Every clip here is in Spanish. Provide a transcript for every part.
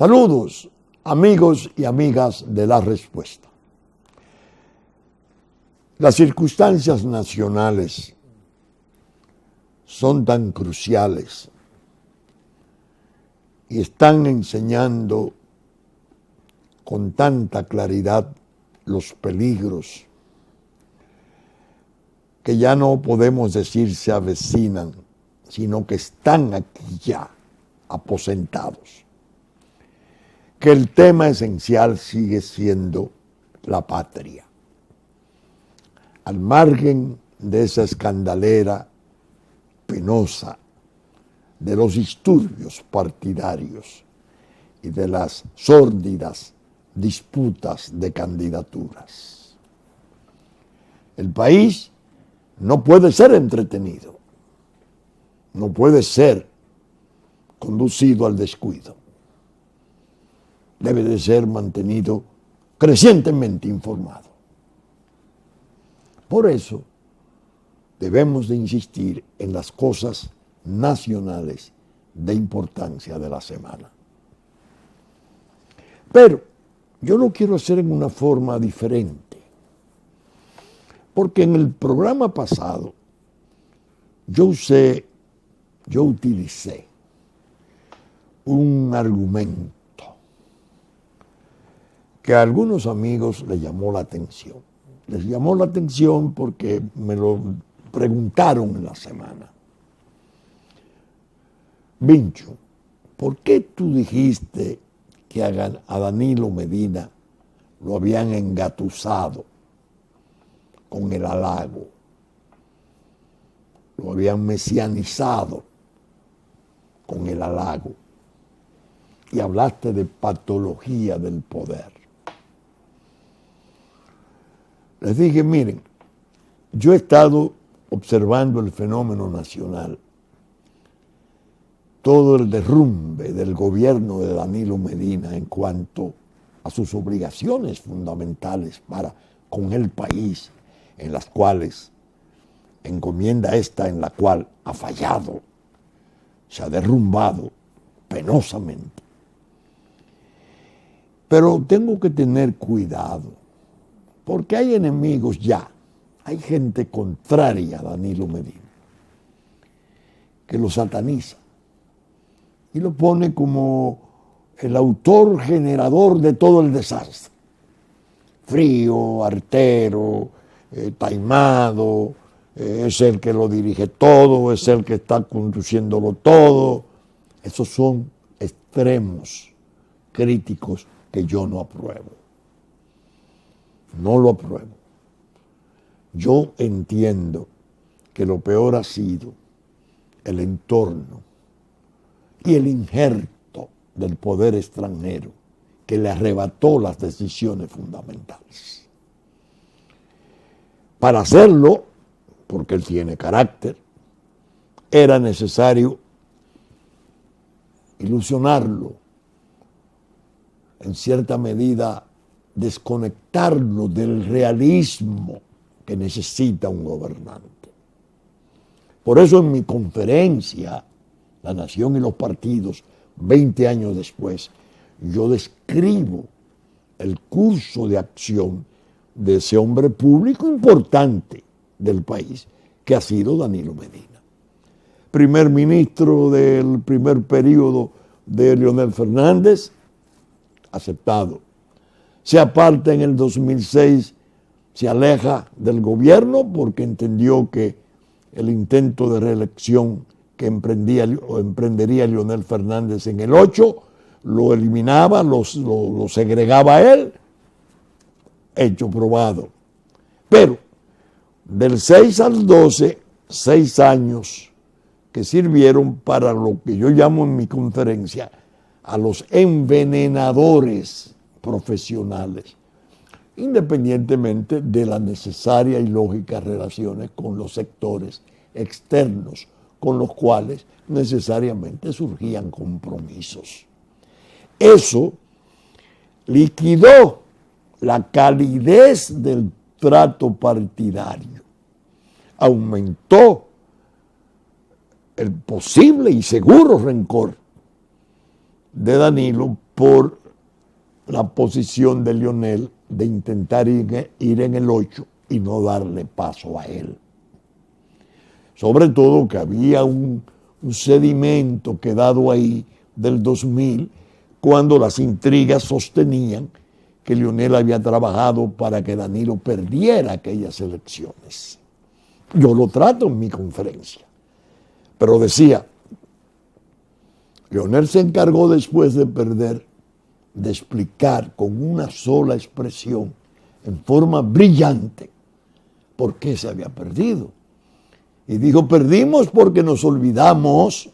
Saludos, amigos y amigas de La Respuesta. Las circunstancias nacionales son tan cruciales y están enseñando con tanta claridad los peligros que ya no podemos decir se avecinan, sino que están aquí ya aposentados. Que el tema esencial sigue siendo la patria. Al margen de esa escandalera penosa, de los disturbios partidarios y de las sórdidas disputas de candidaturas. El país no puede ser entretenido, no puede ser conducido al descuido. Debe de ser mantenido crecientemente informado. Por eso debemos de insistir en las cosas nacionales de importancia de la semana. Pero yo lo quiero hacer en una forma diferente, porque en el programa pasado yo utilicé un argumento que a algunos amigos les llamó la atención. Les llamó la atención porque me lo preguntaron en la semana. Vincho, ¿por qué tú dijiste que a Danilo Medina lo habían engatusado con el halago? Lo habían mesianizado con el halago. Y hablaste de patología del poder. Les dije, miren, yo he estado observando el fenómeno nacional, todo el derrumbe del gobierno de Danilo Medina en cuanto a sus obligaciones fundamentales para con el país, en las cuales encomienda esta en la cual ha fallado, se ha derrumbado penosamente. Pero tengo que tener cuidado, porque hay enemigos ya, hay gente contraria a Danilo Medina, que lo sataniza y lo pone como el autor generador de todo el desastre. Frío, artero, taimado, es el que lo dirige todo, es el que está conduciéndolo todo. Esos son extremos críticos que yo no apruebo. No lo apruebo. Yo entiendo que lo peor ha sido el entorno y el injerto del poder extranjero que le arrebató las decisiones fundamentales. Para hacerlo, porque él tiene carácter, era necesario ilusionarlo, en cierta medida desconectarlo del realismo que necesita un gobernante. Por eso en mi conferencia, La Nación y los Partidos, 20 años después, yo describo el curso de acción de ese hombre público importante del país, que ha sido Danilo Medina. Primer ministro del primer periodo de Leonel Fernández, aceptado. Se aparta en el 2006, se aleja del gobierno porque entendió que el intento de reelección que emprendería Leonel Fernández en el 8, lo eliminaba, lo segregaba a él, hecho probado. Pero del 6 al 12, 6 años que sirvieron para lo que yo llamo en mi conferencia a los envenenadores profesionales, independientemente de las necesarias y lógicas relaciones con los sectores externos, con los cuales necesariamente surgían compromisos. Eso liquidó la calidez del trato partidario, aumentó el posible y seguro rencor de Danilo por la posición de Leonel de intentar ir en el 8 y no darle paso a él. Sobre todo que había un sedimento quedado ahí del 2000, cuando las intrigas sostenían que Leonel había trabajado para que Danilo perdiera aquellas elecciones. Yo lo trato en mi conferencia, pero decía, Leonel se encargó después de perder de explicar con una sola expresión, en forma brillante, por qué se había perdido. Y dijo, perdimos porque nos olvidamos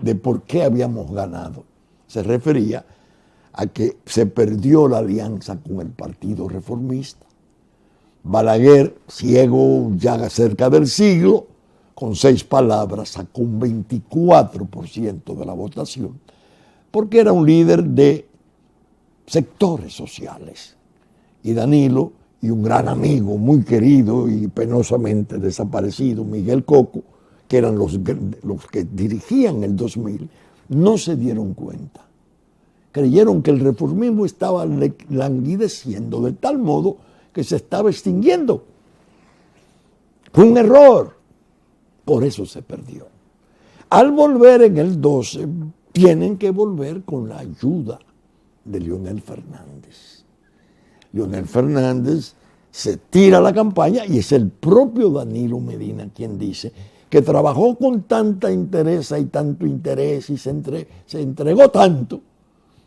de por qué habíamos ganado. Se refería a que se perdió la alianza con el Partido Reformista. Balaguer, ciego ya cerca del siglo, con 6 palabras sacó un 24% de la votación, porque era un líder de sectores sociales. Y Danilo y un gran amigo, muy querido y penosamente desaparecido, Miguel Coco, que eran los que dirigían el 2000, no se dieron cuenta. Creyeron que el reformismo estaba languideciendo de tal modo que se estaba extinguiendo. Fue un error. Por eso se perdió. Al volver en el 12, tienen que volver con la ayuda de Leonel Fernández. Leonel Fernández se tira a la campaña y es el propio Danilo Medina quien dice que trabajó con tanta interés y tanto interés y se entregó tanto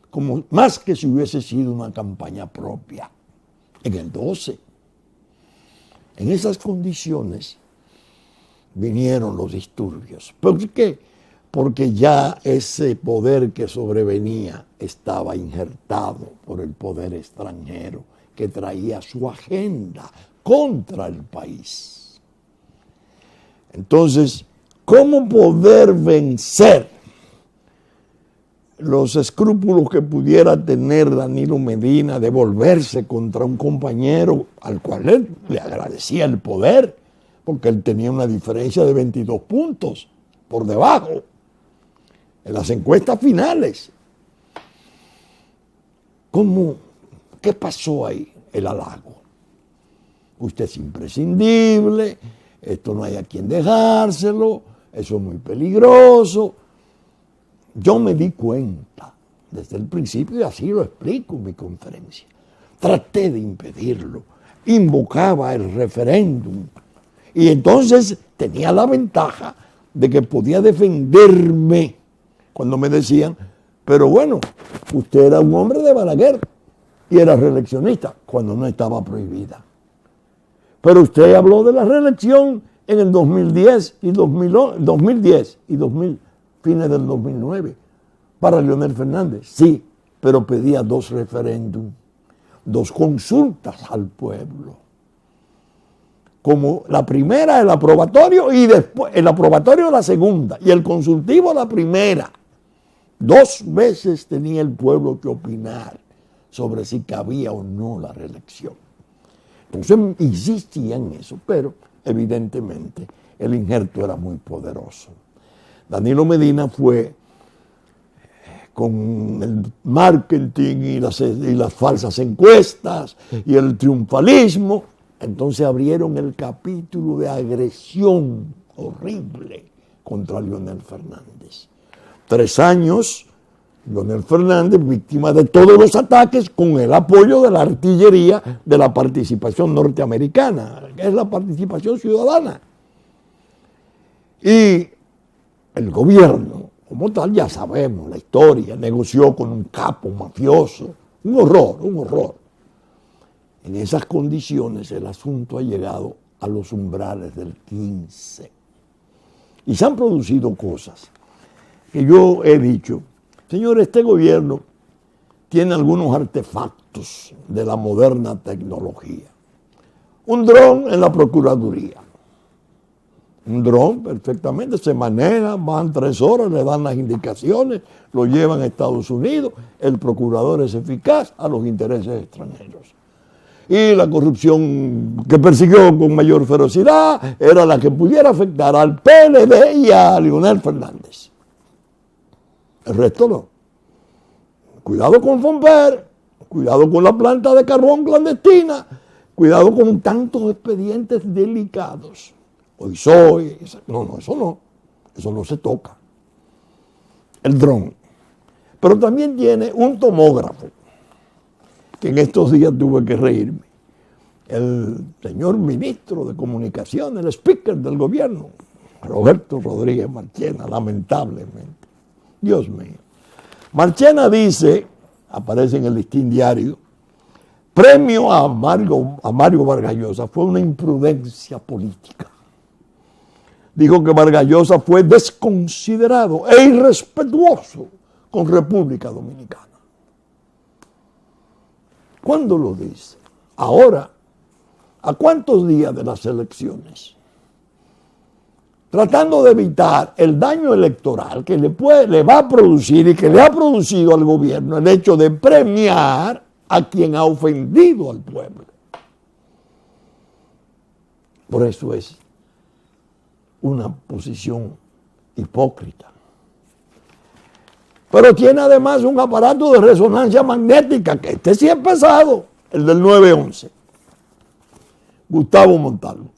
como más que si hubiese sido una campaña propia. En el 12, en esas condiciones vinieron los disturbios. ¿Por qué? Porque ya ese poder que sobrevenía estaba injertado por el poder extranjero que traía su agenda contra el país. Entonces, ¿cómo poder vencer los escrúpulos que pudiera tener Danilo Medina de volverse contra un compañero al cual él le agradecía el poder, porque él tenía una diferencia de 22 puntos por debajo en las encuestas finales? ¿Qué pasó ahí? El halago. Usted es imprescindible, esto no hay a quien dejárselo, eso es muy peligroso. Yo me di cuenta desde el principio y así lo explico en mi conferencia. Traté de impedirlo, invocaba el referéndum y entonces tenía la ventaja de que podía defenderme cuando me decían, pero bueno, usted era un hombre de Balaguer y era reeleccionista cuando no estaba prohibida. Pero usted habló de la reelección en el 2010 y 2010 y fines del 2009 para Leonel Fernández. Sí, pero pedía 2 referéndums, 2 consultas al pueblo. Como la primera, el aprobatorio, y después el aprobatorio la segunda, y el consultivo la primera. 2 veces tenía el pueblo que opinar sobre si cabía o no la reelección. Entonces insistía en eso, pero evidentemente el injerto era muy poderoso. Danilo Medina fue con el marketing y las falsas encuestas y el triunfalismo. Entonces abrieron el capítulo de agresión horrible contra Leonel Fernández. 3 años, Leonel Fernández, víctima de todos los ataques, con el apoyo de la artillería de la participación norteamericana, que es la participación ciudadana. Y el gobierno, como tal, ya sabemos la historia, negoció con un capo mafioso. Un horror, un horror. En esas condiciones el asunto ha llegado a los umbrales del 15. Y se han producido cosas que yo he dicho, señor, este gobierno tiene algunos artefactos de la moderna tecnología. Un dron en la Procuraduría. Un dron perfectamente se maneja, van 3 horas, le dan las indicaciones, lo llevan a Estados Unidos, el procurador es eficaz a los intereses extranjeros. Y la corrupción que persiguió con mayor ferocidad era la que pudiera afectar al PLD y a Leonel Fernández. El resto no. cuidado con Fomper, cuidado con la planta de carbón clandestina, cuidado con tantos expedientes delicados. Hoy soy, no, eso no se toca. El dron. Pero también tiene un tomógrafo, que en estos días tuve que reírme. El señor ministro de Comunicaciones, el speaker del gobierno, Roberto Rodríguez Marchena, lamentablemente. Dios mío. Marchena dice, aparece en el Listín Diario, premio a Mario Vargas Llosa fue una imprudencia política. Dijo que Vargas Llosa fue desconsiderado e irrespetuoso con República Dominicana. ¿Cuándo lo dice? Ahora, ¿a cuántos días de las elecciones? Tratando de evitar el daño electoral que le va a producir y que le ha producido al gobierno el hecho de premiar a quien ha ofendido al pueblo. Por eso es una posición hipócrita. Pero tiene además un aparato de resonancia magnética, que este sí es pesado, el del 911. Gustavo Montalvo.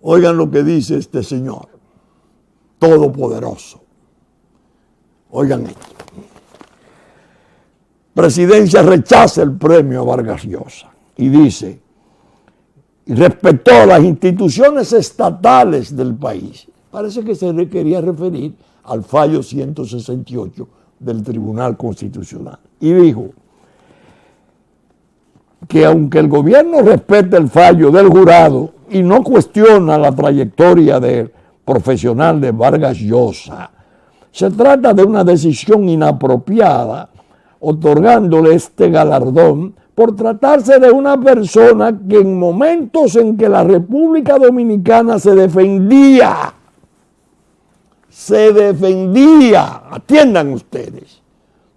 Oigan lo que dice este señor, todopoderoso. Oigan esto. Presidencia rechaza el premio a Vargas Llosa y dice, y respetó las instituciones estatales del país. Parece que se le quería referir al fallo 168 del Tribunal Constitucional. Y dijo que aunque el gobierno respete el fallo del jurado y no cuestiona la trayectoria profesional de Vargas Llosa, se trata de una decisión inapropiada, otorgándole este galardón por tratarse de una persona que en momentos en que la República Dominicana se defendía, atiendan ustedes,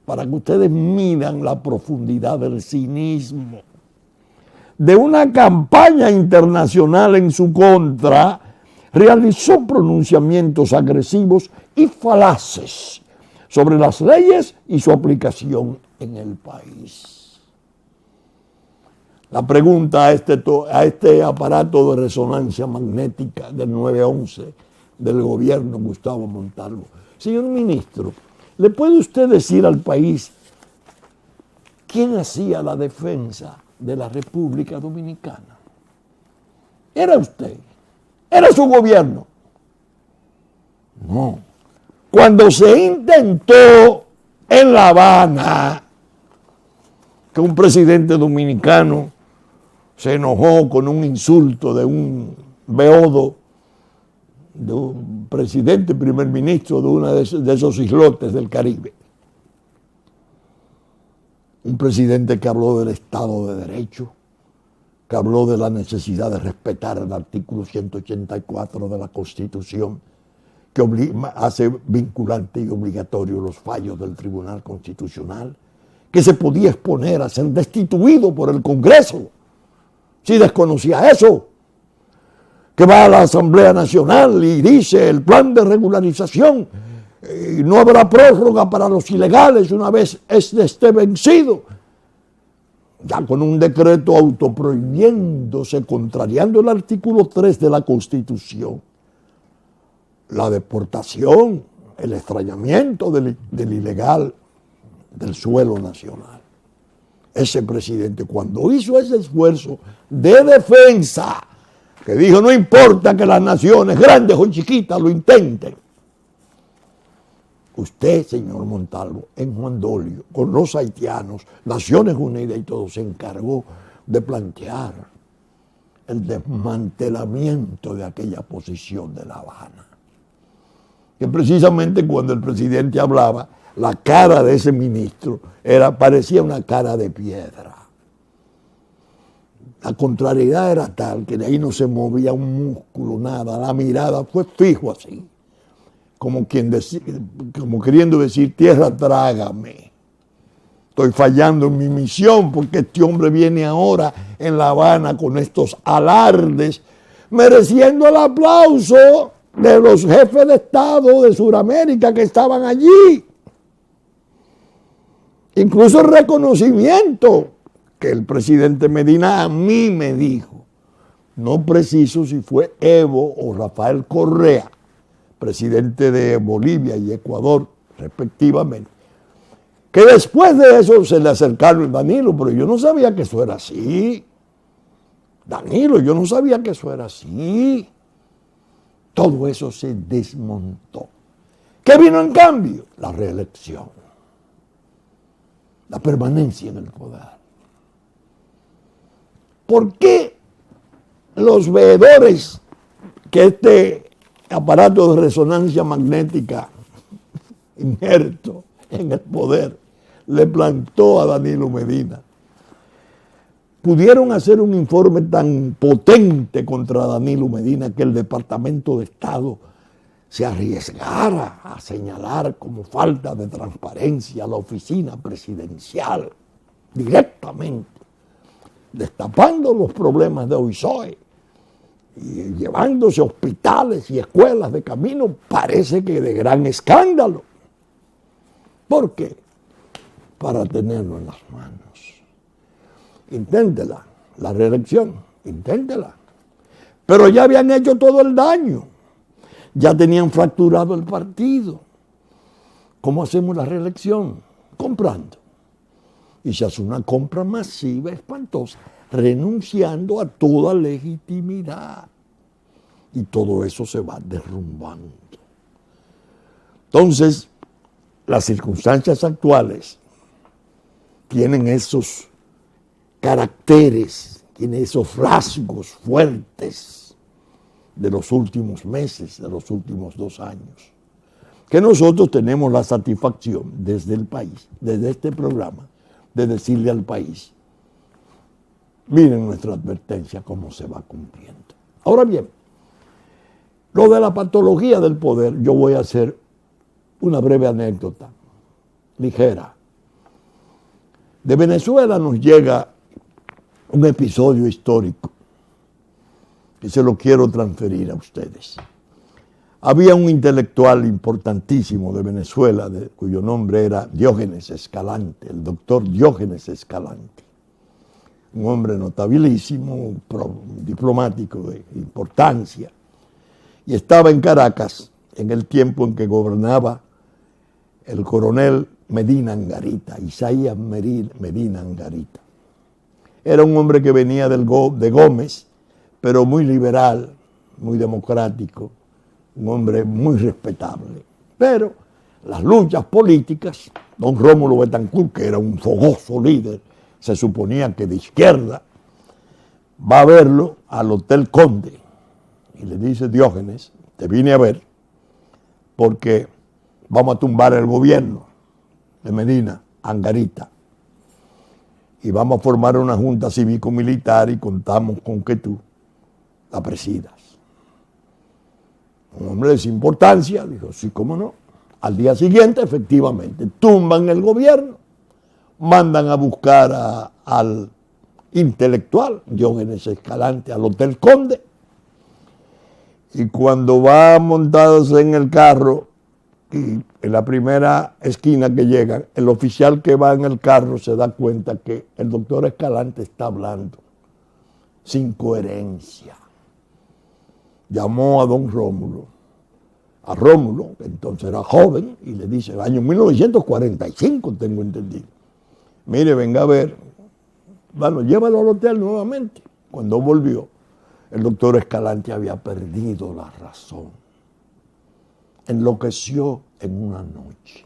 para que ustedes midan la profundidad del cinismo, de una campaña internacional en su contra, realizó pronunciamientos agresivos y falaces sobre las leyes y su aplicación en el país. La pregunta a este aparato de resonancia magnética del 911 del gobierno Gustavo Montalvo: señor ministro, ¿le puede usted decir al país quién hacía la defensa de la República Dominicana? ¿Era usted? ¿Era su gobierno? No. Cuando se intentó en La Habana que un presidente dominicano se enojó con un insulto de un beodo, de un presidente, primer ministro de uno de esos islotes del Caribe. Un presidente que habló del Estado de Derecho, que habló de la necesidad de respetar el artículo 184 de la Constitución, que hace vinculante y obligatorio los fallos del Tribunal Constitucional, que se podía exponer a ser destituido por el Congreso si desconocía eso, que va a la Asamblea Nacional y dice el plan de regularización, no habrá prórroga para los ilegales una vez esté vencido, ya con un decreto autoprohibiéndose, contrariando el artículo 3 de la Constitución, la deportación, el extrañamiento del ilegal del suelo nacional. Ese presidente, cuando hizo ese esfuerzo de defensa, que dijo no importa que las naciones grandes o chiquitas lo intenten, usted, señor Montalvo, en Juan Dolio, con los haitianos, Naciones Unidas y todo, se encargó de plantear el desmantelamiento de aquella posición de La Habana. Que precisamente cuando el presidente hablaba, la cara de ese ministro parecía una cara de piedra. La contrariedad era tal que de ahí no se movía un músculo, nada. La mirada fue fijo así, como queriendo decir, tierra, trágame. Estoy fallando en mi misión porque este hombre viene ahora en La Habana con estos alardes, mereciendo el aplauso de los jefes de Estado de Sudamérica que estaban allí. Incluso el reconocimiento que el presidente Medina a mí me dijo, no preciso si fue Evo o Rafael Correa, presidente de Bolivia y Ecuador respectivamente, que después de eso se le acercaron a Danilo, pero yo no sabía que eso era así. Danilo, yo no sabía que eso era así. Todo eso se desmontó. ¿Qué vino en cambio? La reelección, la permanencia en el poder. ¿Por qué los veedores que este aparato de resonancia magnética injerto en el poder le plantó a Danilo Medina pudieron hacer un informe tan potente contra Danilo Medina que el Departamento de Estado se arriesgara a señalar como falta de transparencia a la oficina presidencial directamente, destapando los problemas de OISOE y llevándose hospitales y escuelas de camino? Parece que de gran escándalo. ¿Por qué? Para tenerlo en las manos. Inténtela, la reelección, inténtela. Pero ya habían hecho todo el daño. Ya tenían fracturado el partido. ¿Cómo hacemos la reelección? Comprando. Y se hace una compra masiva, espantosa, renunciando a toda legitimidad. Y todo eso se va derrumbando. Entonces, las circunstancias actuales tienen esos caracteres, tienen esos rasgos fuertes de los últimos meses, de los últimos 2 años, que nosotros tenemos la satisfacción desde el país, desde este programa, de decirle al país, miren nuestra advertencia cómo se va cumpliendo. Ahora bien, lo de la patología del poder, yo voy a hacer una breve anécdota, ligera. De Venezuela nos llega un episodio histórico que se lo quiero transferir a ustedes. Había un intelectual importantísimo de Venezuela, cuyo nombre era Diógenes Escalante, el doctor Diógenes Escalante. Un hombre notabilísimo, diplomático de importancia. Y estaba en Caracas en el tiempo en que gobernaba el coronel Medina Angarita, Isaías Medina Angarita. Era un hombre que venía de Gómez, pero muy liberal, muy democrático, un hombre muy respetable. Pero las luchas políticas, don Rómulo Betancourt, que era un fogoso líder, se suponía que de izquierda, va a verlo al Hotel Conde y le dice: Diógenes, te vine a ver porque vamos a tumbar el gobierno de Medina Angarita y vamos a formar una junta cívico-militar y contamos con que tú la presidas. Un hombre de esa importancia dijo: sí, cómo no. Al día siguiente, efectivamente, tumban el gobierno, mandan a buscar al intelectual Diógenes Escalante al Hotel Conde, y cuando va montados en el carro, y en la primera esquina que llegan, el oficial que va en el carro se da cuenta que el doctor Escalante está hablando sin coherencia. Llamó a don Rómulo, que entonces era joven, y le dice, el año 1945 tengo entendido, mire, venga a ver, bueno, llévalo al hotel nuevamente. Cuando volvió, el doctor Escalante había perdido la razón. Enloqueció en una noche.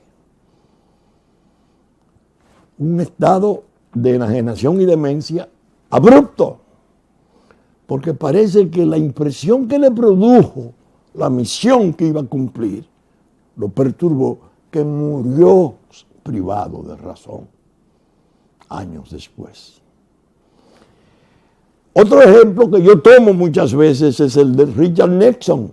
Un estado de enajenación y demencia abrupto, porque parece que la impresión que le produjo la misión que iba a cumplir lo perturbó, que murió privado de razón años después. Otro ejemplo que yo tomo muchas veces es el de Richard Nixon,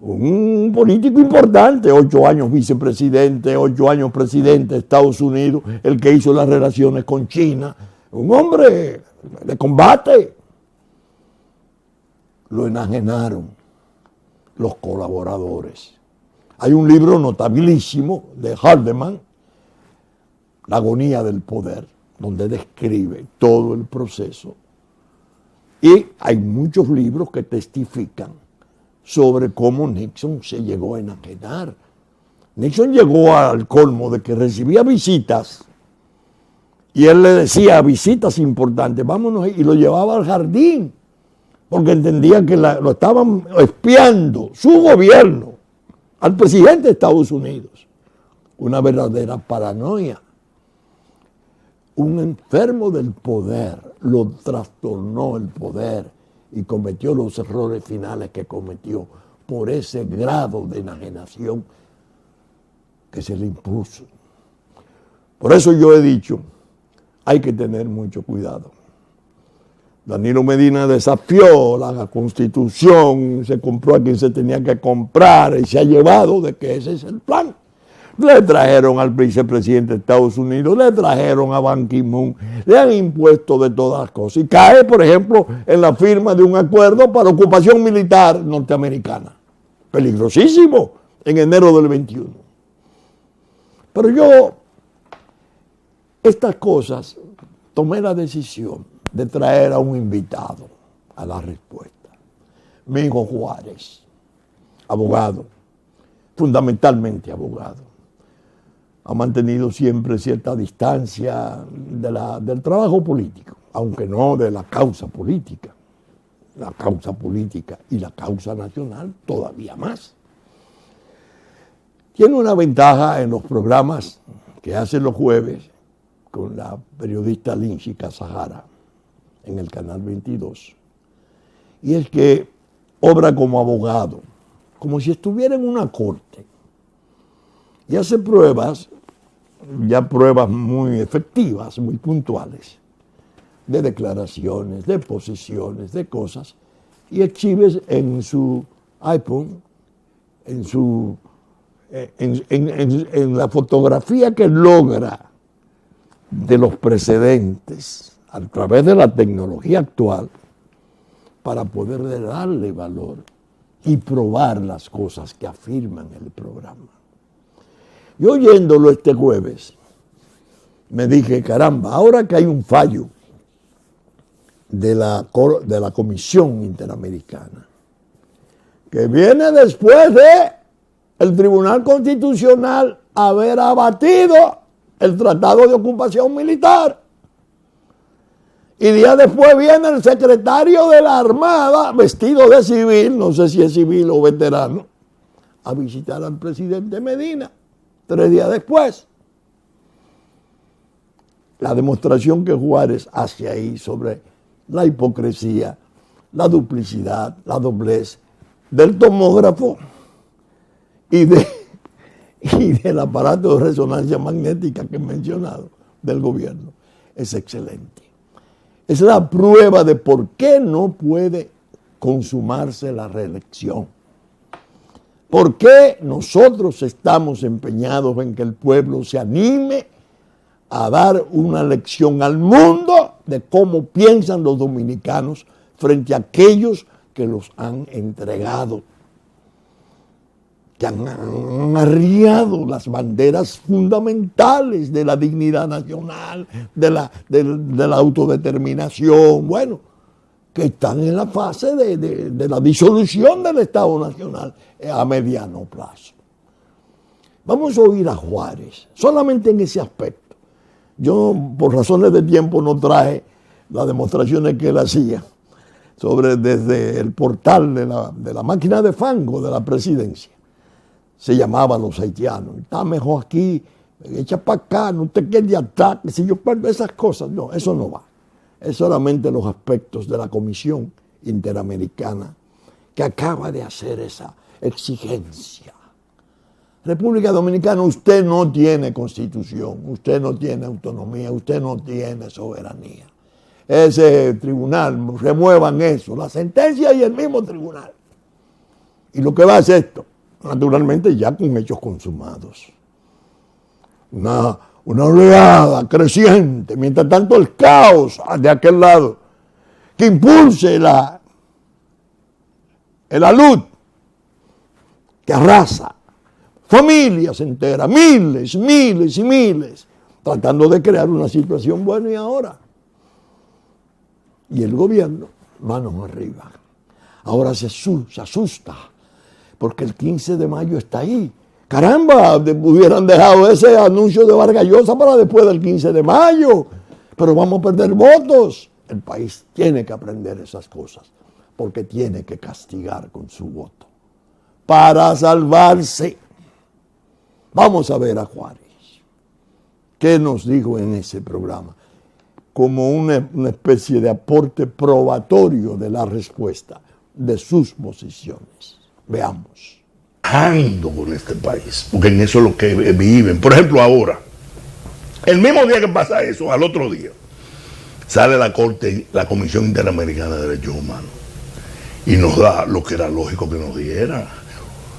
un político importante, 8 años vicepresidente, 8 años presidente de Estados Unidos, el que hizo las relaciones con China, un hombre de combate. Lo enajenaron los colaboradores. Hay un libro notabilísimo de Haldeman, La agonía del poder, donde describe todo el proceso. Y hay muchos libros que testifican sobre cómo Nixon se llegó a enajenar. Nixon llegó al colmo de que recibía visitas y él le decía visitas importantes, vámonos, y lo llevaba al jardín, porque entendía que lo estaban espiando, su gobierno, al presidente de Estados Unidos. Una verdadera paranoia. Un enfermo del poder lo trastornó el poder y cometió los errores finales que cometió por ese grado de enajenación que se le impuso. Por eso yo he dicho, hay que tener mucho cuidado. Danilo Medina desafió la Constitución, se compró a quien se tenía que comprar y se ha llevado de que ese es el plan. Le trajeron al vicepresidente de Estados Unidos, le trajeron a Ban Ki-moon, le han impuesto de todas las cosas. Y cae, por ejemplo, en la firma de un acuerdo para ocupación militar norteamericana. Peligrosísimo, en enero del 21. Pero yo, estas cosas, tomé la decisión de traer a un invitado a la respuesta. Mi hijo Juárez, abogado, fundamentalmente abogado. Ha mantenido siempre cierta distancia del trabajo político, aunque no de la causa política. La causa política y la causa nacional todavía más. Tiene una ventaja en los programas que hace los jueves con la periodista Lindsay Casajara en el Canal 22, y es que obra como abogado, como si estuviera en una corte, y hace pruebas, ya pruebas muy efectivas, muy puntuales, de declaraciones, de posiciones, de cosas, y exhibes en su iPhone, en la fotografía que logra de los precedentes a través de la tecnología actual para poder darle valor y probar las cosas que afirman el programa. Y oyéndolo este jueves, me dije, caramba, ahora que hay un fallo de la Comisión Interamericana, que viene después de el Tribunal Constitucional haber abatido el Tratado de Ocupación Militar, y días después viene el secretario de la Armada, vestido de civil, no sé si es civil o veterano, a visitar al presidente Medina. 3 días después, la demostración que Juárez hace ahí sobre la hipocresía, la duplicidad, la doblez del tomógrafo y del aparato de resonancia magnética que he mencionado del gobierno es excelente. Es la prueba de por qué no puede consumarse la reelección. ¿Por qué nosotros estamos empeñados en que el pueblo se anime a dar una lección al mundo de cómo piensan los dominicanos frente a aquellos que los han entregado, que han arriado las banderas fundamentales de la dignidad nacional, de la autodeterminación, bueno, que están en la fase de la disolución del Estado Nacional a mediano plazo. Vamos a oír a Juárez, solamente en ese aspecto. Yo, por razones de tiempo, no traje las demostraciones que él hacía desde el portal de la máquina de fango de la presidencia. Se llamaban los haitianos. Está mejor aquí, echa para acá, no te quedes de ataque. Si yo pierdo esas cosas, no, eso no va. Es solamente los aspectos de la Comisión Interamericana que acaba de hacer esa exigencia. República Dominicana, usted no tiene constitución, usted no tiene autonomía, usted no tiene soberanía. Ese tribunal, remuevan eso, la sentencia y el mismo tribunal. Y lo que va a hacer esto, naturalmente ya con hechos consumados. Una oleada creciente, mientras tanto el caos de aquel lado, que impulse la luz, que arrasa familias enteras, miles y miles tratando de crear una situación buena y ahora. Y el gobierno, manos arriba. Ahora se asusta, porque el 15 de mayo está ahí. Caramba, hubieran dejado ese anuncio de Vargas Llosa para después del 15 de mayo, pero vamos a perder votos. El país tiene que aprender esas cosas, porque tiene que castigar con su voto para salvarse. Vamos a ver a Juárez. ¿Qué nos dijo en ese programa? Como una especie de aporte probatorio de la respuesta de sus posiciones. Veamos. Con este país, porque en eso es lo que viven. Por ejemplo, ahora, el mismo día que pasa eso, al otro día, sale la Corte, la Comisión Interamericana de Derechos Humanos, y nos da lo que era lógico que nos diera.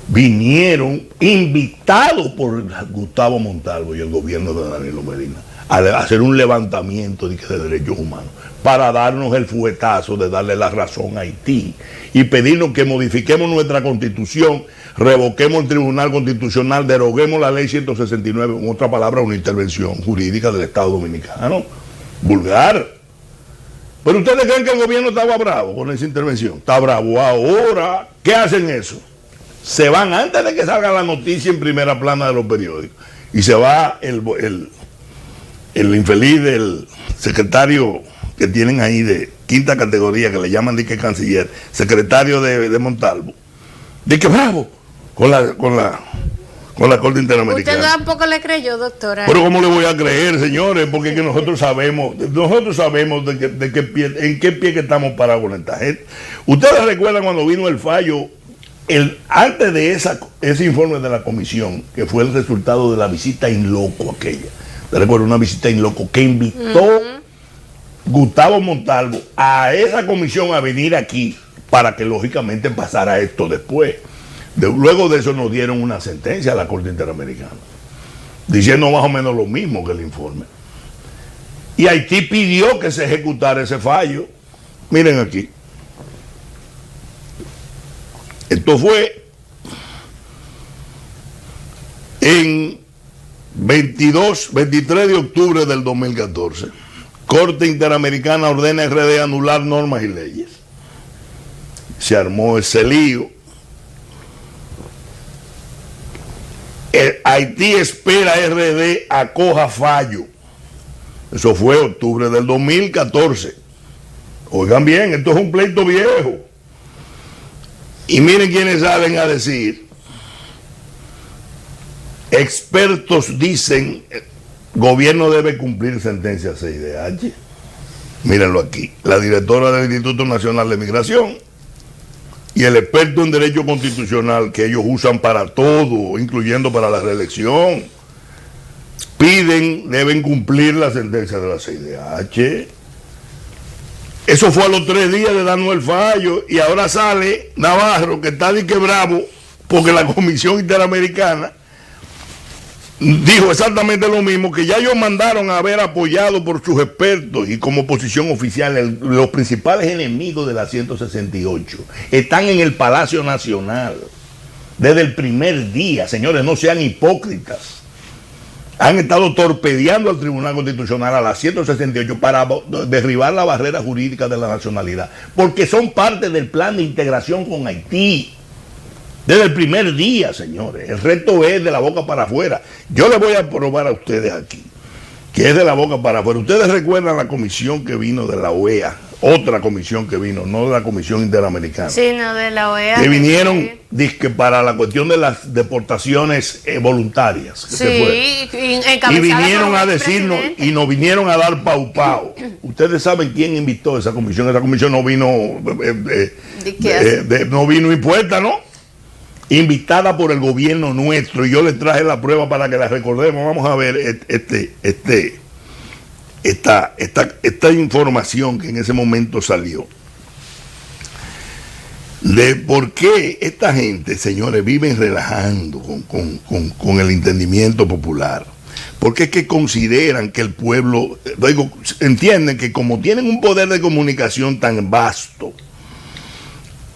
Vinieron invitados por Gustavo Montalvo y el gobierno de Danilo Medina a hacer un levantamiento de derechos humanos para darnos el fuetazo de darle la razón a Haití y pedirnos que modifiquemos nuestra constitución, revoquemos el Tribunal Constitucional, deroguemos la ley 169, en otra palabra, una intervención jurídica del Estado Dominicano. Vulgar. Pero ustedes creen que el gobierno estaba bravo con esa intervención. Está bravo ahora. ¿Qué hacen eso? Se van antes de que salga la noticia en primera plana de los periódicos. Y se va el infeliz del secretario que tienen ahí de quinta categoría, que le llaman de que canciller, secretario de Montalvo. De que bravo con la Corte Interamericana. Usted tampoco le creyó, doctora. Pero ¿cómo le voy a creer, señores? Porque es que nosotros sabemos en qué pie que estamos parados con esta gente. Ustedes recuerdan cuando vino el fallo, antes de ese informe de la comisión, que fue el resultado de la visita in loco aquella. ¿Te recuerdas? Una visita in loco que invitó Gustavo Montalvo a esa comisión a venir aquí para que lógicamente pasara esto después. Luego de eso nos dieron una sentencia a la Corte Interamericana, diciendo más o menos lo mismo que el informe. Y Haití pidió que se ejecutara ese fallo. Miren aquí. Esto fue en 23 de octubre del 2014. Corte Interamericana ordena a RD anular normas y leyes. Se armó ese lío. Haití espera RD acoja fallo. Eso fue octubre del 2014. Oigan bien, esto es un pleito viejo. Y miren quiénes salen a decir. Expertos dicen, gobierno debe cumplir sentencia CIDH. Mírenlo aquí. La directora del Instituto Nacional de Migración y el experto en derecho constitucional que ellos usan para todo, incluyendo para la reelección, deben cumplir la sentencia de la CIDH. Eso fue a los 3 días de darnos el fallo, y ahora sale Navarro, que está de que bravo, porque la Comisión Interamericana dijo exactamente lo mismo, que ya ellos mandaron a haber apoyado por sus expertos y como posición oficial. Los principales enemigos de la 168 están en el Palacio Nacional desde el primer día. Señores, no sean hipócritas. Han estado torpedeando al Tribunal Constitucional, a la 168, para derribar la barrera jurídica de la nacionalidad, porque son parte del plan de integración con Haití. Desde el primer día, señores. El resto es de la boca para afuera. Yo les voy a probar a ustedes aquí que es de la boca para afuera. Ustedes recuerdan la comisión que vino de la OEA, otra comisión que vino, no de la Comisión Interamericana. Sí, no, de la OEA. Que vinieron, dizque para la cuestión de las deportaciones voluntarias. Que sí, y vinieron a decirnos, y nos vinieron a dar pau. Ustedes saben quién invitó a esa comisión. Esa comisión no vino, no vino impuesta, ¿no? Invitada por el gobierno nuestro, y yo les traje la prueba para que la recordemos. Vamos a ver esta información que en ese momento salió de por qué esta gente, señores, viven relajando con el entendimiento popular. Porque es que consideran que el pueblo, entienden que como tienen un poder de comunicación tan vasto,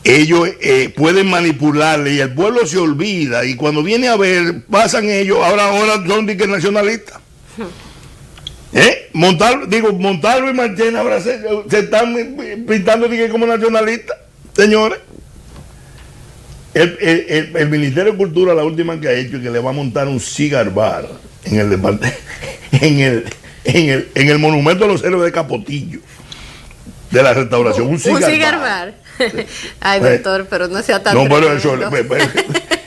ellos pueden manipularle, y el pueblo se olvida, y cuando viene a ver, pasan ellos, ahora son nacionalistas. Montalvo y Marchena ahora se están pintando como nacionalistas, señores. El Ministerio de Cultura, la última que ha hecho, es que le va a montar un cigar bar en el monumento a los héroes de Capotillo de la restauración. Un cigar bar. Ay, doctor, pero no sea tan no, pero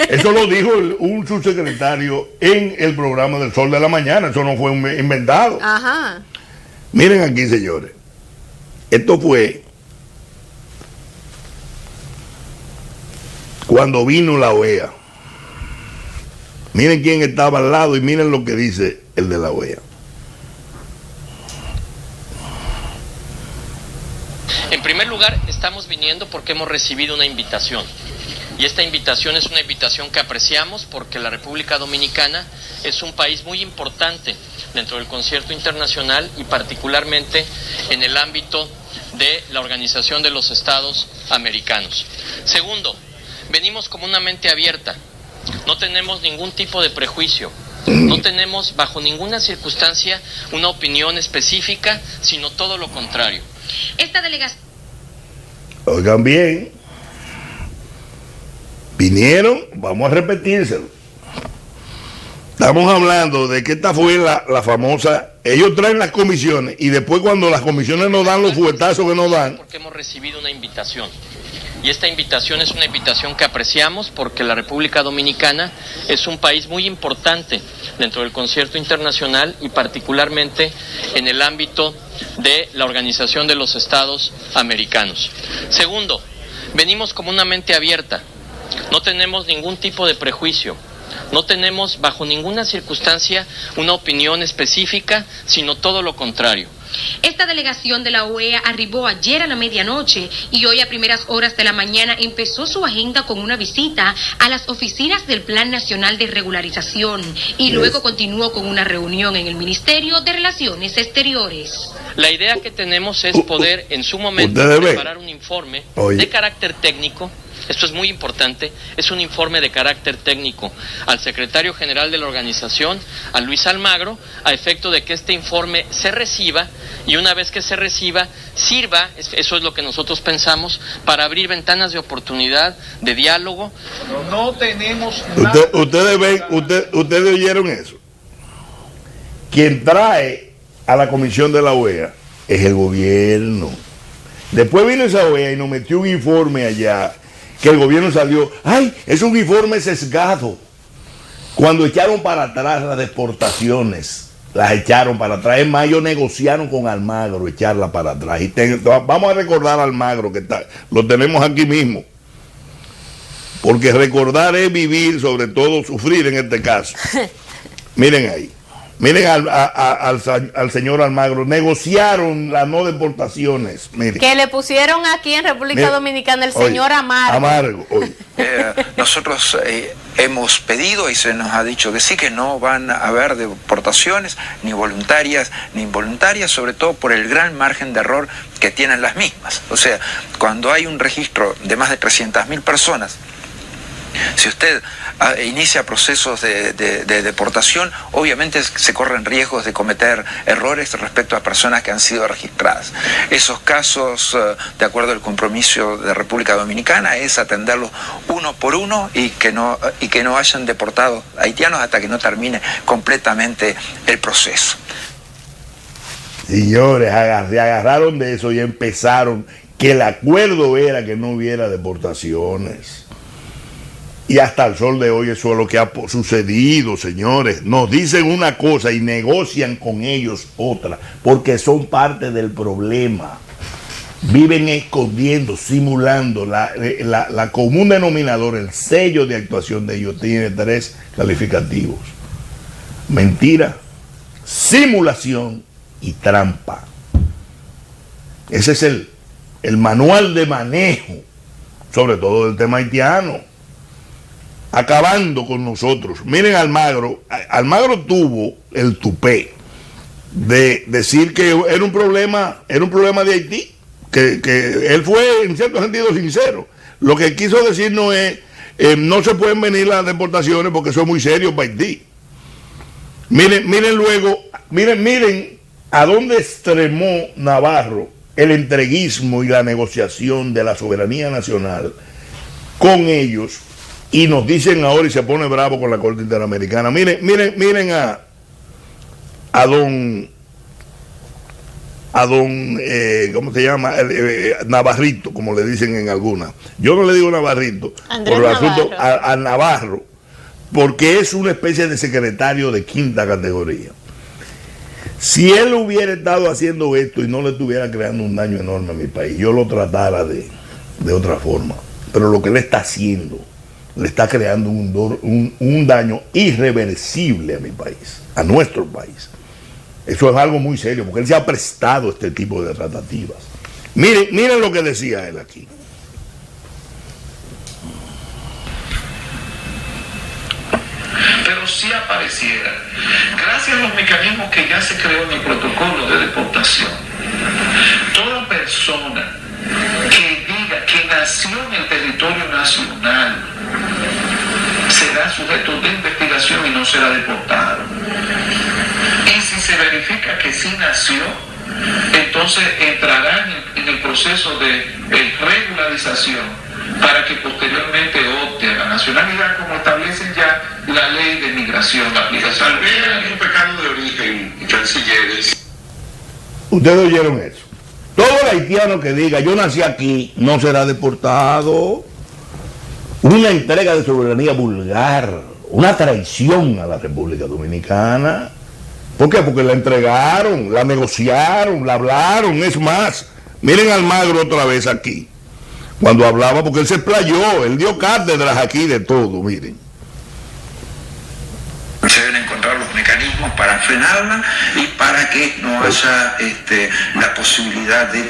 eso lo dijo un subsecretario en el programa del Sol de la Mañana. Eso no fue inventado. Ajá. Miren aquí, señores. Esto fue cuando vino la OEA. Miren quién estaba al lado y miren lo que dice el de la OEA. En primer lugar, estamos viniendo porque hemos recibido una invitación. Y esta invitación es una invitación que apreciamos porque la República Dominicana es un país muy importante dentro del concierto internacional y particularmente en el ámbito de la Organización de los Estados Americanos. Segundo, venimos como una mente abierta. No tenemos ningún tipo de prejuicio. No tenemos bajo ninguna circunstancia una opinión específica, sino todo lo contrario. Esta delegación... Oigan bien, vinieron, vamos a repetírselo. Estamos hablando de que esta fue la famosa, ellos traen las comisiones y después cuando las comisiones nos dan los fuetazos que nos dan. Porque hemos recibido una invitación. Y esta invitación es una invitación que apreciamos porque la República Dominicana es un país muy importante dentro del concierto internacional y particularmente en el ámbito de la Organización de los Estados Americanos. Segundo, venimos como una mente abierta. No tenemos ningún tipo de prejuicio. No tenemos bajo ninguna circunstancia una opinión específica, sino todo lo contrario. Esta delegación de la OEA arribó ayer a la medianoche y hoy a primeras horas de la mañana empezó su agenda con una visita a las oficinas del Plan Nacional de Regularización y luego continuó con una reunión en el Ministerio de Relaciones Exteriores. La idea que tenemos es poder en su momento preparar un informe de carácter técnico. Esto es muy importante, es un informe de carácter técnico al secretario general de la organización, a Luis Almagro, a efecto de que este informe se reciba y una vez que se reciba, sirva, eso es lo que nosotros pensamos, para abrir ventanas de oportunidad, de diálogo. No tenemos nada. Ustedes oyeron eso. Quien trae a la comisión de la OEA es el gobierno. Después vino esa OEA y nos metió un informe allá que el gobierno salió, ¡ay! Es un informe sesgado. Cuando echaron para atrás las deportaciones, las echaron para atrás. En mayo negociaron con Almagro echarla para atrás. Vamos a recordar a Almagro, que lo tenemos aquí mismo. Porque recordar es vivir, sobre todo sufrir en este caso. Miren ahí. Miren al señor Almagro, negociaron las no deportaciones. Miren. Que le pusieron aquí en República Dominicana el señor Amargo. Nosotros hemos pedido y se nos ha dicho que sí, que no van a haber deportaciones, ni voluntarias ni involuntarias, sobre todo por el gran margen de error que tienen las mismas. O sea, cuando hay un registro de más de 300.000 personas, si usted inicia procesos de deportación, obviamente se corren riesgos de cometer errores respecto a personas que han sido registradas. Esos casos, de acuerdo al compromiso de República Dominicana, es atenderlos uno por uno y que no hayan deportado haitianos hasta que no termine completamente el proceso. Señores, se agarraron de eso y empezaron que el acuerdo era que no hubiera deportaciones. Y hasta el sol de hoy eso es lo que ha sucedido, señores. Nos dicen una cosa y negocian con ellos otra, porque son parte del problema. Viven escondiendo, simulando. La común denominador, el sello de actuación de ellos tiene 3 calificativos: mentira, simulación y trampa. Ese es el manual de manejo, sobre todo del tema haitiano. Acabando con nosotros. Miren, Almagro tuvo el tupé de decir que era un problema de Haití, que él fue en cierto sentido sincero. Lo que quiso decir no es no se pueden venir las deportaciones porque eso es muy serio para Haití. Miren a dónde extremó Navarro el entreguismo y la negociación de la soberanía nacional con ellos, y nos dicen ahora, y se pone bravo con la Corte Interamericana. Miren a don ¿cómo se llama? Navarrito, como le dicen en algunas. Yo no le digo Navarrito, Andrés por el asunto Navarro. a Navarro, porque es una especie de secretario de quinta categoría. Si él hubiera estado haciendo esto y no le estuviera creando un daño enorme a mi país, yo lo tratara de otra forma. Pero lo que él está haciendo, le está creando un daño irreversible a mi país, a nuestro país. Eso es algo muy serio, porque él se ha prestado a este tipo de tratativas. Miren lo que decía él aquí. Pero si apareciera, gracias a los mecanismos que ya se creó en el protocolo de deportación, toda persona que diga que nació en el territorio nacional será sujeto de investigación y no será deportado. Y si se verifica que sí nació, entonces entrará en el proceso de regularización para que posteriormente opte a la nacionalidad, como establecen ya la ley de migración, la aplicación. Tal vez hay un pecado de origen, cancilleres. Ustedes oyeron eso. Todo el haitiano que diga yo nací aquí no será deportado. Una entrega de soberanía vulgar, una traición a la República Dominicana. ¿Por qué? Porque la entregaron, la negociaron, la hablaron. Es más, miren a Almagro otra vez aquí, cuando hablaba, porque él se explayó, él dio cátedras aquí de todo, miren. Se deben encontrar los mecanismos para frenarla y para que no haya la posibilidad de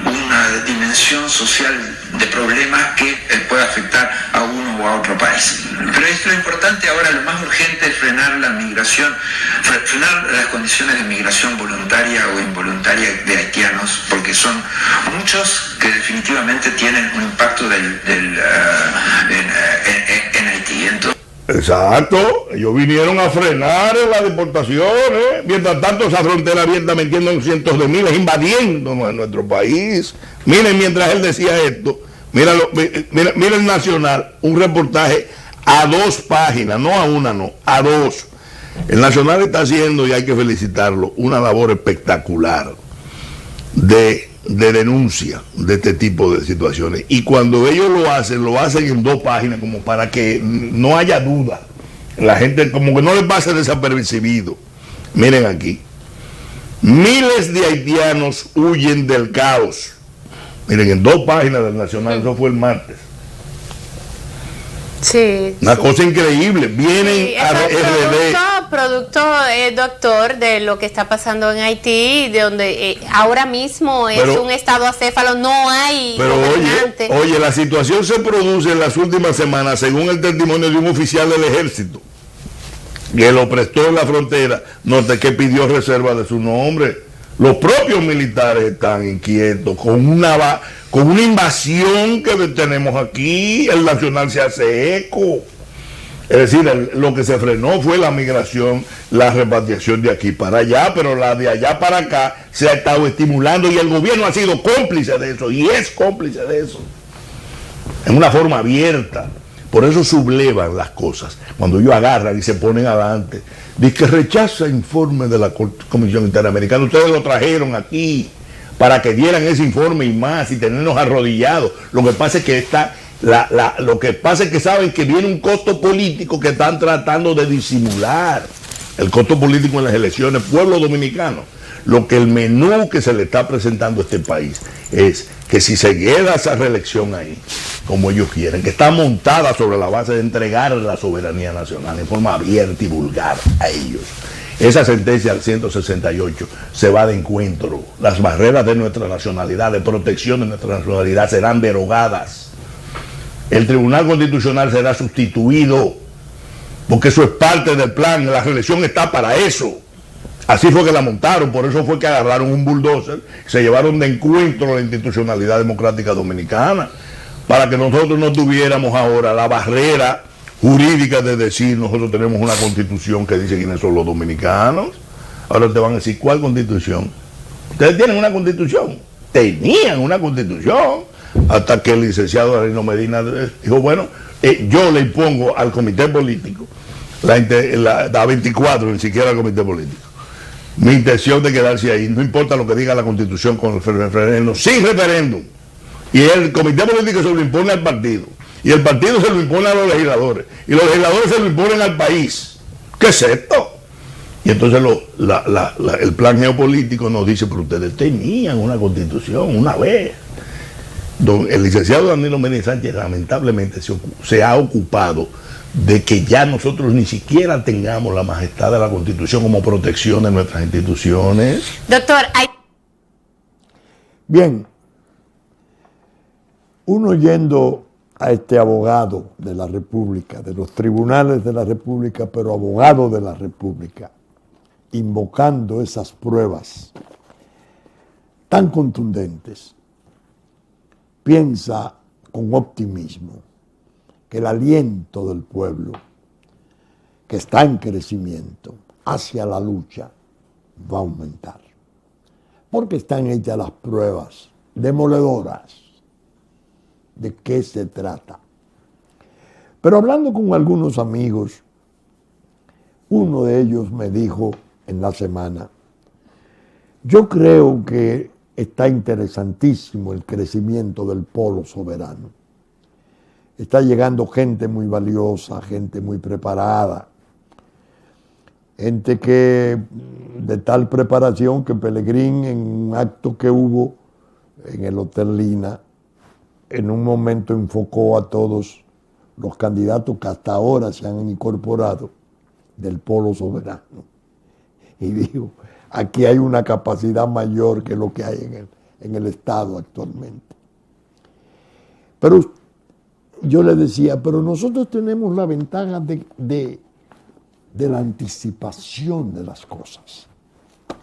una dimensión social de problemas que pueda afectar a uno o a otro país. Pero es lo importante ahora, lo más urgente es frenar la migración, frenar las condiciones de migración voluntaria o involuntaria de haitianos, porque son muchos que definitivamente tienen un impacto en Haití. Entonces, Exacto, ellos vinieron a frenar las deportaciones, mientras tanto esa frontera abierta metiendo en cientos de miles, invadiendo nuestro país. Miren, mientras él decía esto, mira el Nacional, un reportaje a 2 páginas, no a una, no, a 2. El Nacional está haciendo, y hay que felicitarlo, una labor espectacular de denuncia de este tipo de situaciones, y cuando ellos lo hacen en 2 páginas, como para que no haya duda, la gente como que no le pase desapercibido. Miren aquí, miles de haitianos huyen del caos. Miren, en 2 páginas del Nacional, eso fue el martes. Sí. Una cosa increíble. Vienen Sí, a RD. producto doctor, de lo que está pasando en Haití, de donde ahora mismo es un estado acéfalo, no hay Pero gobernante. oye, la situación se produce en las últimas semanas, según el testimonio de un oficial del ejército, que lo prestó en la frontera norte, que pidió reserva de su nombre. Los propios militares están inquietos con una invasión que tenemos aquí. El Nacional se hace eco. Es decir, lo que se frenó fue la migración, la repatriación de aquí para allá, pero la de allá para acá se ha estado estimulando, y el gobierno ha sido cómplice de eso, y es cómplice de eso, en una forma abierta. Por eso sublevan las cosas. Cuando ellos agarran y se ponen adelante, dice que rechaza informe de la Comisión Interamericana. Ustedes lo trajeron aquí para que dieran ese informe y más, y tenernos arrodillados. Lo que pasa es que lo que pasa es que saben que viene un costo político que están tratando de disimular. El costo político en las elecciones, pueblo dominicano. Lo que el menú que se le está presentando a este país es que si se queda esa reelección ahí, como ellos quieren, que está montada sobre la base de entregar la soberanía nacional en forma abierta y vulgar a ellos, esa sentencia del 168 se va de encuentro. Las barreras de nuestra nacionalidad, de protección de nuestra nacionalidad, serán derogadas. El Tribunal Constitucional será sustituido, porque eso es parte del plan. La reelección está para eso. Así fue que la montaron, por eso fue que agarraron un bulldozer, se llevaron de encuentro la institucionalidad democrática dominicana, para que nosotros no tuviéramos ahora la barrera jurídica de decir nosotros tenemos una constitución que dice quiénes son los dominicanos. Ahora te van a decir, ¿cuál constitución? Ustedes tienen una constitución, tenían una constitución, hasta que el licenciado Danilo Medina dijo, bueno, yo le impongo al comité político, la 24, ni siquiera al comité político, mi intención de quedarse ahí, no importa lo que diga la constitución con el referéndum, sin referéndum. Y el comité político se lo impone al partido, y el partido se lo impone a los legisladores, y los legisladores se lo imponen al país. ¿Qué es esto? Y entonces el plan geopolítico nos dice, pero ustedes tenían una constitución una vez. El licenciado Danilo Medina Sánchez lamentablemente se ha ocupado de que ya nosotros ni siquiera tengamos la majestad de la Constitución como protección de nuestras instituciones. Doctor, Bien, uno yendo a este abogado de la República, de los tribunales de la República, pero abogado de la República, invocando esas pruebas tan contundentes, piensa con optimismo que el aliento del pueblo, que está en crecimiento hacia la lucha, va a aumentar. Porque están hechas las pruebas demoledoras de qué se trata. Pero hablando con algunos amigos, uno de ellos me dijo en la semana, yo creo que está interesantísimo el crecimiento del polo soberano. Está llegando gente muy valiosa, gente muy preparada, gente que de tal preparación que Pelegrín, en un acto que hubo en el Hotel Lina, en un momento enfocó a todos los candidatos que hasta ahora se han incorporado del polo soberano. Y dijo, aquí hay una capacidad mayor que lo que hay en el Estado actualmente. Pero yo le decía, pero nosotros tenemos la ventaja de la anticipación de las cosas.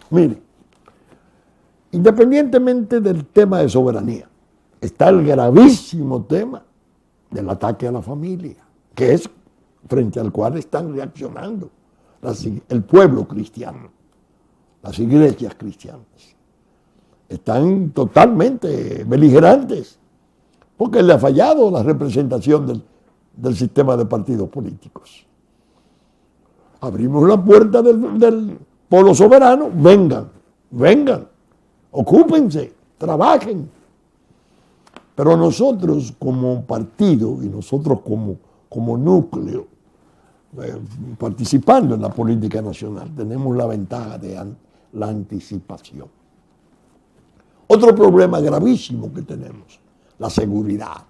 Mire, independientemente del tema de soberanía, está el gravísimo tema del ataque a la familia, que es frente al cual están reaccionando el pueblo cristiano, las iglesias cristianas. Están totalmente beligerantes, porque le ha fallado la representación del sistema de partidos políticos. Abrimos la puerta del polo soberano, vengan, ocúpense, trabajen. Pero nosotros como partido y nosotros como núcleo, participando en la política nacional, tenemos la ventaja de la anticipación. Otro problema gravísimo que tenemos, la seguridad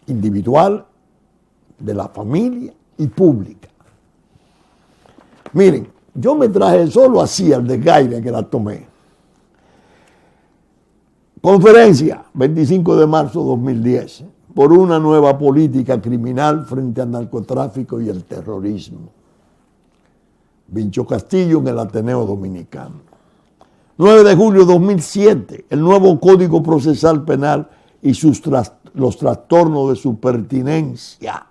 individual, de la familia y pública. Miren, yo me traje solo así al desgaire que la tomé. Conferencia, 25 de marzo de 2010, por una nueva política criminal frente al narcotráfico y el terrorismo. Vincho Castillo en el Ateneo Dominicano. 9 de julio de 2007, el nuevo Código Procesal Penal y los trastornos de su pertinencia.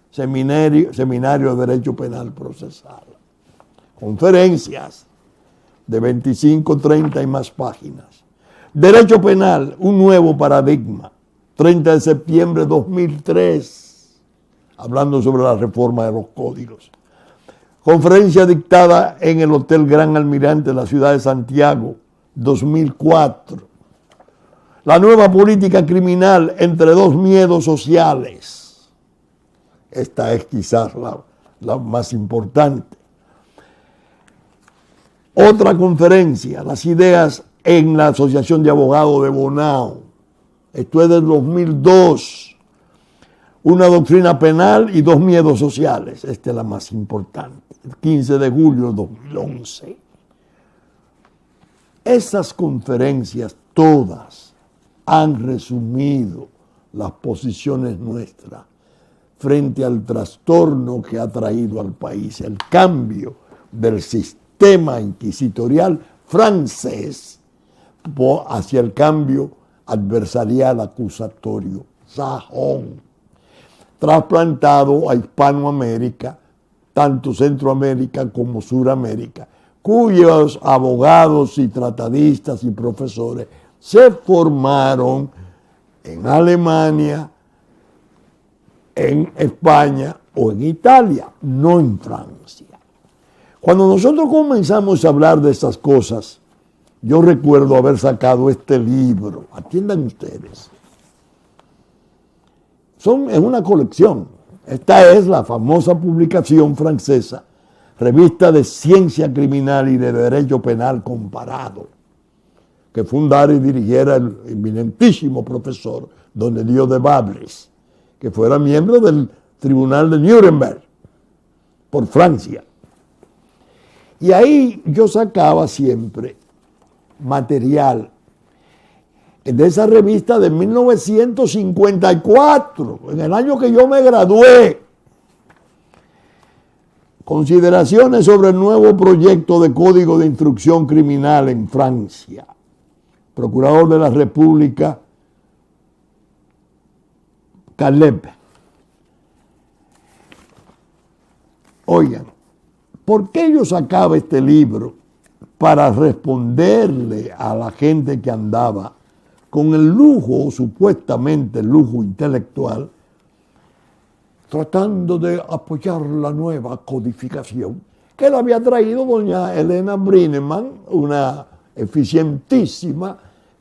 Seminario de Derecho Penal Procesal. Conferencias de 25, 30 y más páginas. Derecho penal, un nuevo paradigma. 30 de septiembre de 2003, hablando sobre la reforma de los códigos. Conferencia dictada en el Hotel Gran Almirante de la ciudad de Santiago, 2004. La nueva política criminal entre dos miedos sociales. Esta es quizás la más importante. Otra conferencia, las ideas en la Asociación de Abogados de Bonao. Esto es del 2002. Una doctrina penal y dos miedos sociales. Esta es la más importante. El 15 de julio de 2011. Esas conferencias todas han resumido las posiciones nuestras frente al trastorno que ha traído al país el cambio del sistema inquisitorial francés hacia el cambio adversarial acusatorio sajón, trasplantado a Hispanoamérica, tanto Centroamérica como Suramérica, cuyos abogados y tratadistas y profesores se formaron en Alemania, en España o en Italia, no en Francia. Cuando nosotros comenzamos a hablar de estas cosas, yo recuerdo haber sacado este libro, atiendan ustedes. Es una colección. Esta es la famosa publicación francesa, Revista de Ciencia Criminal y de Derecho Penal Comparado, que fundara y dirigiera el eminentísimo profesor Don Elío de Babres, que fuera miembro del Tribunal de Nuremberg, por Francia. Y ahí yo sacaba siempre material de esa revista de 1954, en el año que yo me gradué. Consideraciones sobre el nuevo proyecto de Código de Instrucción Criminal en Francia. Procurador de la República, Caleb. Oigan, ¿por qué yo sacaba este libro? Para responderle a la gente que andaba con el lujo, supuestamente el lujo intelectual, tratando de apoyar la nueva codificación que le había traído doña Elena Brineman, una eficientísima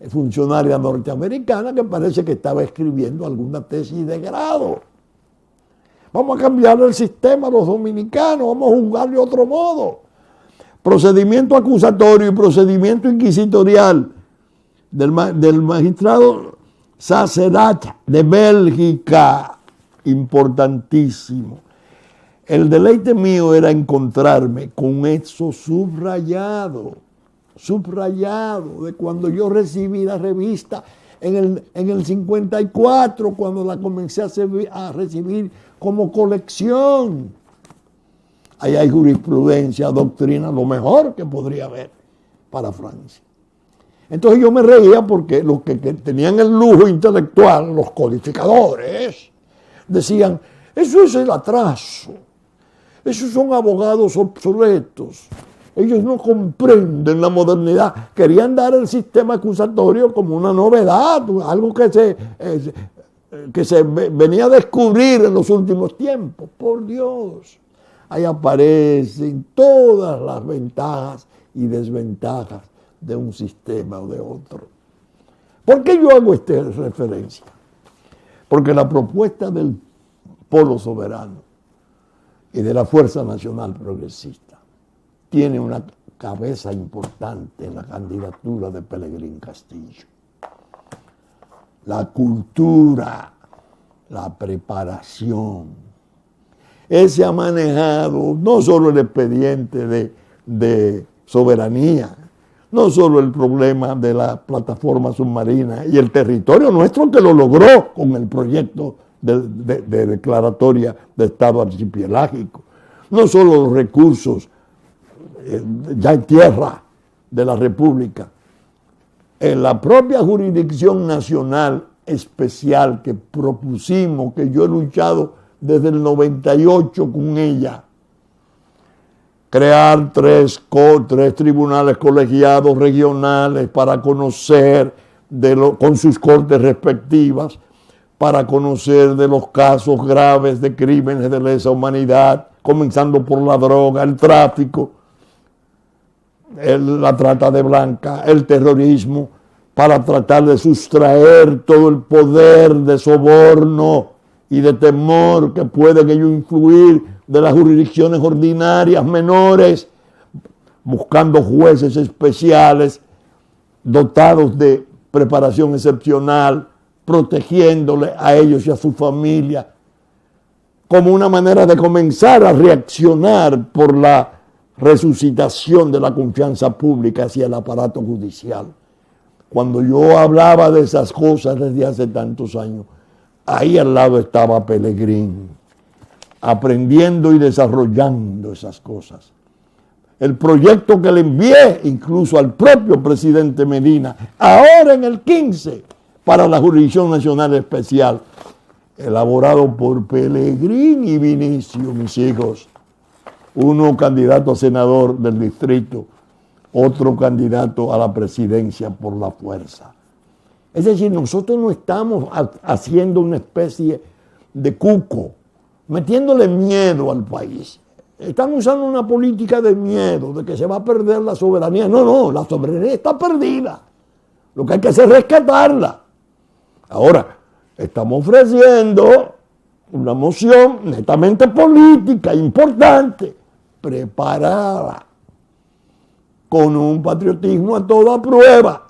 funcionaria norteamericana que parece que estaba escribiendo alguna tesis de grado. Vamos a cambiar el sistema a los dominicanos, vamos a juzgar de otro modo. Procedimiento acusatorio y procedimiento inquisitorial del magistrado Sacerat de Bélgica, importantísimo. El deleite mío era encontrarme con eso subrayado de cuando yo recibí la revista en el 54, cuando la comencé a recibir como colección. Ahí hay jurisprudencia, doctrina, lo mejor que podría haber para Francia. Entonces yo me reía porque los que tenían el lujo intelectual, los codificadores, decían, eso es el atraso, esos son abogados obsoletos, ellos no comprenden la modernidad. Querían dar el sistema acusatorio como una novedad, algo que se venía a descubrir en los últimos tiempos. Por Dios, ahí aparecen todas las ventajas y desventajas de un sistema o de otro. ¿Por qué yo hago esta referencia? Porque la propuesta del Polo Soberano y de la Fuerza Nacional Progresista tiene una cabeza importante en la candidatura de Pelegrín Castillo. La cultura, la preparación. Él se ha manejado no solo el expediente de soberanía, no solo el problema de la plataforma submarina y el territorio nuestro que lo logró con el proyecto de declaratoria de Estado archipelágico, no solo los recursos ya en tierra de la República, en la propia jurisdicción nacional especial que propusimos, que yo he luchado desde el 98 con ella, crear tres tribunales colegiados regionales para conocer con sus cortes respectivas, para conocer de los casos graves de crímenes de lesa humanidad, comenzando por la droga, el tráfico, la trata de blancas, el terrorismo, para tratar de sustraer todo el poder de soborno y de temor que pueden ellos influir de las jurisdicciones ordinarias menores, buscando jueces especiales dotados de preparación excepcional, protegiéndole a ellos y a su familia, como una manera de comenzar a reaccionar por la resucitación de la confianza pública hacia el aparato judicial. Cuando yo hablaba de esas cosas desde hace tantos años, ahí al lado estaba Pelegrín, aprendiendo y desarrollando esas cosas. El proyecto que le envié incluso al propio presidente Medina, ahora en el 15, para la Jurisdicción Nacional Especial, elaborado por Pelegrín y Vinicio, mis hijos. uno candidato a senador del distrito, otro candidato a la presidencia por la fuerza. Es decir, nosotros no estamos haciendo una especie de cuco, metiéndole miedo al país. Están usando una política de miedo, de que se va a perder la soberanía. No, la soberanía está perdida. Lo que hay que hacer es rescatarla. Ahora, estamos ofreciendo una moción netamente política, importante, preparada, con un patriotismo a toda prueba,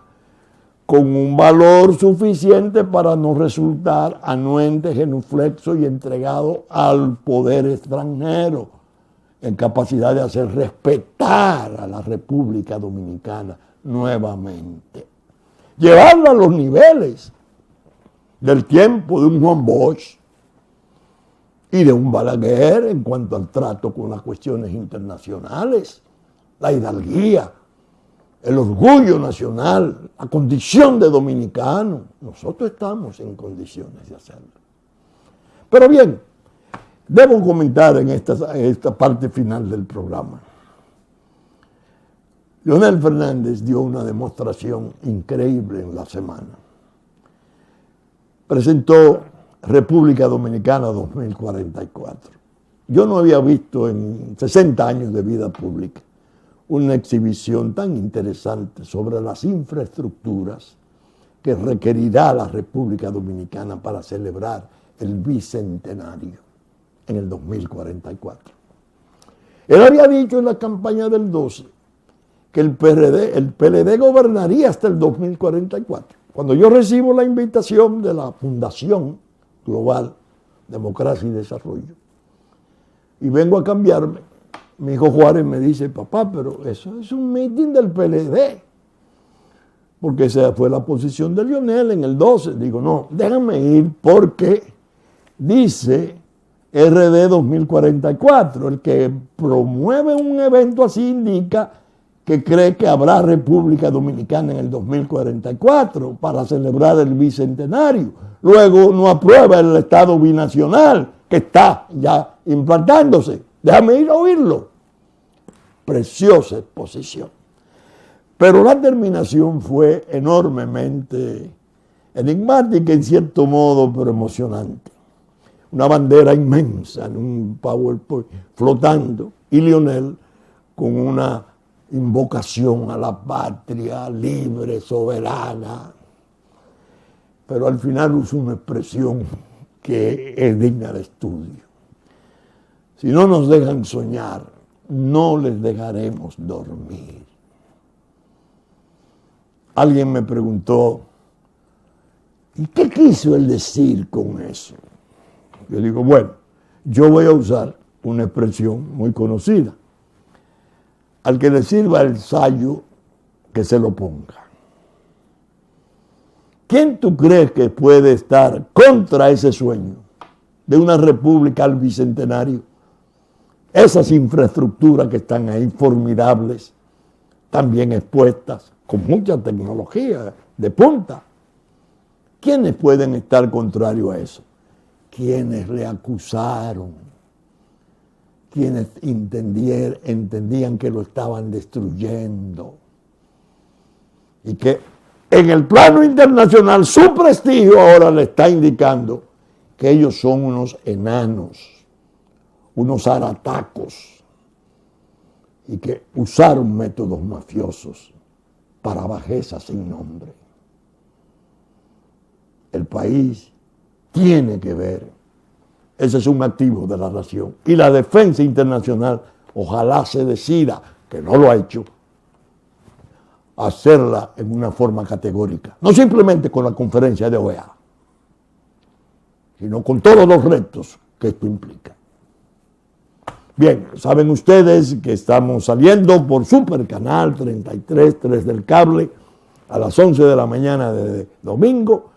con un valor suficiente para no resultar anuente, genuflexo y entregado al poder extranjero, en capacidad de hacer respetar a la República Dominicana nuevamente. Llevarla a los niveles del tiempo de un Juan Bosch y de un Balaguer en cuanto al trato con las cuestiones internacionales, la hidalguía, el orgullo nacional, la condición de dominicano. Nosotros estamos en condiciones de hacerlo. Pero bien, debo comentar en esta parte final del programa. Leonel Fernández dio una demostración increíble en la semana. Presentó República Dominicana 2044. Yo no había visto en 60 años de vida pública una exhibición tan interesante sobre las infraestructuras que requerirá la República Dominicana para celebrar el bicentenario en el 2044. Él había dicho en la campaña del 12 que el PLD gobernaría hasta el 2044. Cuando yo recibo la invitación de la Fundación Global Democracia y Desarrollo y vengo a cambiarme, mi hijo Juárez me dice: papá, pero eso es un mitin del PLD, porque esa fue la posición de Leonel en el 12. Digo, no, déjame ir porque dice RD 2044. El que promueve un evento así indica que cree que habrá República Dominicana en el 2044 para celebrar el bicentenario. Luego no aprueba el Estado binacional que está ya implantándose. Déjame ir a oírlo. Preciosa exposición. Pero la terminación fue enormemente enigmática en cierto modo, pero emocionante. Una bandera inmensa en un PowerPoint flotando y Leonel con una invocación a la patria libre, soberana. Pero al final usa una expresión que es digna de estudio. Si no nos dejan soñar, no les dejaremos dormir. Alguien me preguntó, ¿y qué quiso él decir con eso? Yo digo, bueno, yo voy a usar una expresión muy conocida. Al que le sirva el sayo, que se lo ponga. ¿Quién tú crees que puede estar contra ese sueño de una república al bicentenario? Esas infraestructuras que están ahí formidables, también expuestas, con mucha tecnología de punta. ¿Quiénes pueden estar contrarios a eso? Quienes le acusaron, quienes entendían que lo estaban destruyendo y que en el plano internacional su prestigio ahora le está indicando que ellos son unos enanos, unos aratacos y que usaron métodos mafiosos para bajezas sin nombre. El país tiene que ver, ese es un activo de la nación, y la defensa internacional ojalá se decida, que no lo ha hecho, hacerla en una forma categórica, no simplemente con la conferencia de OEA, sino con todos los retos que esto implica. Bien, saben ustedes que estamos saliendo por Supercanal 33, 3 del cable, a las 11 de la mañana de domingo.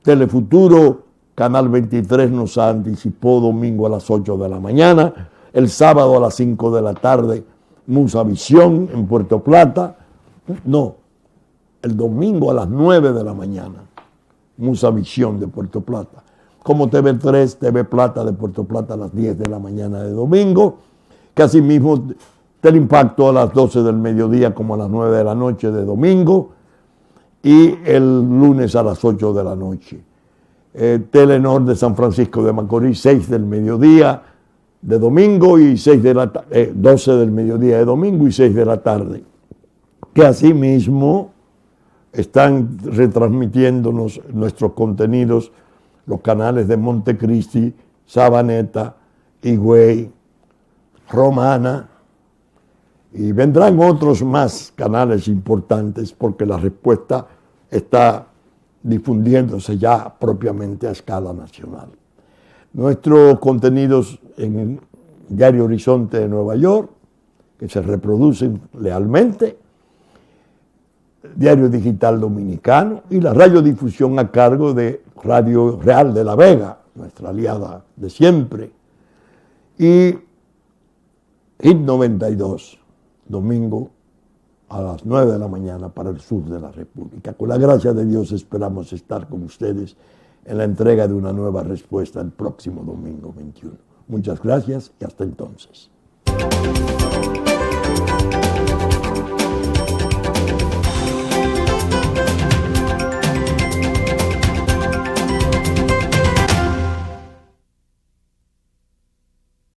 Telefuturo, Canal 23 nos anticipó domingo a las 8 de la mañana, el sábado a las 5 de la tarde, Musavisión en Puerto Plata. No, el domingo a las 9 de la mañana, Musavisión de Puerto Plata. Como TV3, TV Plata de Puerto Plata a las 10 de la mañana de domingo. que asimismo Teleimpacto a las 12 del mediodía como a las 9 de la noche de domingo y el lunes a las 8 de la noche. Telenor de San Francisco de Macorís, 6 del mediodía de domingo y 12 del mediodía de domingo y 6 de la tarde. Que asimismo están retransmitiéndonos nuestros contenidos los canales de Montecristi, Sabaneta, Higüey, Romana, y vendrán otros más canales importantes porque la respuesta está difundiéndose ya propiamente a escala nacional. Nuestros contenidos en el Diario Horizonte de Nueva York, que se reproducen lealmente, Diario Digital Dominicano y la radiodifusión a cargo de Radio Real de la Vega, nuestra aliada de siempre, y Hit 92, domingo a las 9 de la mañana para el sur de la República. Con la gracia de Dios esperamos estar con ustedes en la entrega de una nueva respuesta el próximo domingo 21. Muchas gracias y hasta entonces.